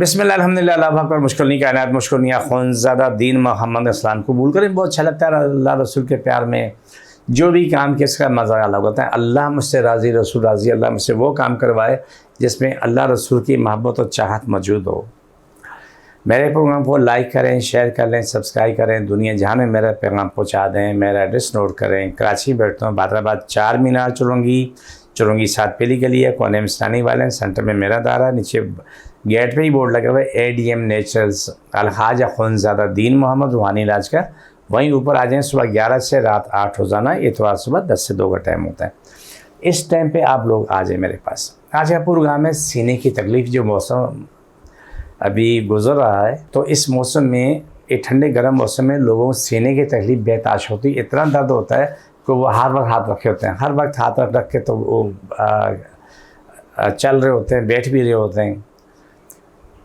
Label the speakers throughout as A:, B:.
A: बिस्मिल्लाह अल्हम्दुलिल्लाह अल्लाह अकबर। मुश्किल नहीं कायनात मुश्किल नहीं खुनज़ादा दीन मोहम्मद इस्लाम कबूल करें। बहुत अच्छा लगता है अल्लाह रसूल के प्यार में जो भी काम किया इसका मज़ा अलग होता है। अल्लाह मुझसे राज़ी रसूल राज़ी। अल्लाह मुझसे वो काम करवाए जिसमें अल्लाह रसूल की मोहब्बत और चाहत मौजूद हो। मेरे प्रोग्राम को लाइक करें, शेयर कर लें, सब्सक्राइब करें, दुनिया जहाँ में मेरा पैगाम पहुँचा दें। मेरा एड्रेस नोट करें। कराची बैठता हूँ, हैदराबाद 4 मीनार चुरंगी 7 पीली गली है, कोने में इस्लानी वाले हैं, सेंटर में मेरा दारा है, नीचे गेट पे ही बोर्ड लगा हुआ है ADM नेचुरल्स अलहाज खुनज़ादा दीन मोहम्मद रूहानी इलाज का। वहीं ऊपर आ जाएँ। सुबह 11 से रात 8 रोज़ाना, इतवार सुबह 10 से 2 का टाइम होता है। इस टाइम पे आप लोग आ जाए मेरे पास। आज का प्रोग्राम है सीने की तकलीफ़। जो मौसम अभी गुजर रहा है तो इस मौसम में, एक ठंडे गर्म मौसम में लोगों को सीने की तकलीफ़ बेताश होती है। इतना दर्द होता है कि वो हर वक्त हाथ रखे होते हैं, हर वक्त हाथ रख के तो वो चल रहे होते हैं, बैठ भी रहे होते हैं।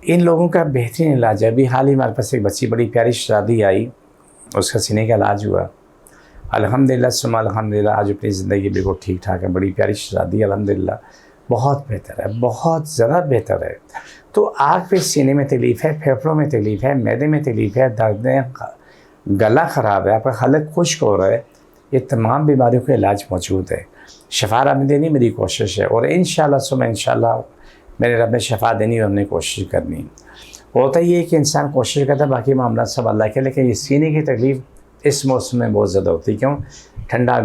A: इन लोगों का बेहतरीन इलाज है। अभी हाल ही हमारे पास एक बच्ची बड़ी प्यारी शादी आई, उसका सीने का इलाज हुआ अल्हम्दुलिल्लाह सुम्मा अल्हम्दुलिल्लाह। आज अपनी ज़िंदगी बिल्कुल ठीक ठाक है। बड़ी प्यारी शादी अल्हम्दुलिल्लाह, बहुत बेहतर है, बहुत ज़्यादा बेहतर है। तो आग पे सीने में तकलीफ़ है, फेफड़ों में तकलीफ़ है, मैदे में तकलीफ़ है, दर्द है, गला ख़राब है, आपका हलक खुश्क हो रहा है, ये तमाम बीमारियों का इलाज मौजूद है। शफ़ा रब देनी मेरी कोशिश है और इंशाअल्लाह सुम्मा इंशाअल्लाह मेरे रब ने शफ़ा देनी और हमने कोशिश करनी। होता ही है कि इंसान कोशिश करता है, बाकी मामला सब अल्लाह के। लेकिन ये सीने की तकलीफ़ इस मौसम में बहुत ज़्यादा होती है। क्यों? ठंडा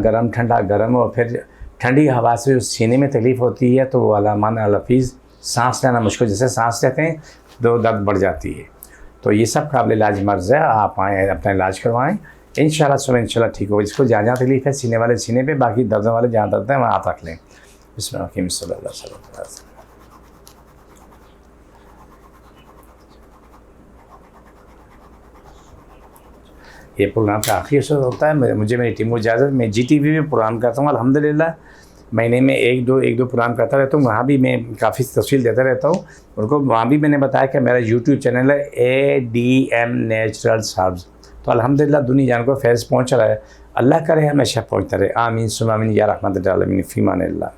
A: गर्म और फिर ठंडी हवा से जो सीने में तकलीफ़ होती है तो वो अलामान अलफीज़ सांस लेना मुश्किल, जैसे सांस लेते हैं तो दर्द बढ़ जाती है। तो ये सब काबिल इलाज मर्ज़ है। आप आएँ, अपना इलाज करवाएँ, इंशाअल्लाह सुबह इंशाअल्लाह ठीक होगा। जिसको जहाँ तकलीफ़ है सीने वाले सीने पे, बाकी दर्द वाले जहाँ दर्द है वहाँ हाथ रख लें। बिस्मिल्लाह सल्लल्लाहु अलैहि वसल्लम। ये प्रोग्राम का आखिरी शो होता है। मुझे मेरी टीम को इजाज़त। मैं GTV में प्रोग्राम करता हूँ अल्हम्दुलिल्लाह। महीने में एक दो प्रोग्राम करता रहता हूँ। वहाँ भी मैं काफ़ी तफसील देता रहता हूँ उनको। वहाँ भी मैंने बताया कि मेरा YouTube चैनल है ADM नेचुरल्स हर्ब्स। तो अल्हम्दुलिल्लाह दुनिया जान को फैज़ पहुँच रहा है। अल्लाह करे हमेशा पहुँचता रहे। आमीन सुम्मा आमीन या रहमत आलमीन फ़ी अमानिल्लाह।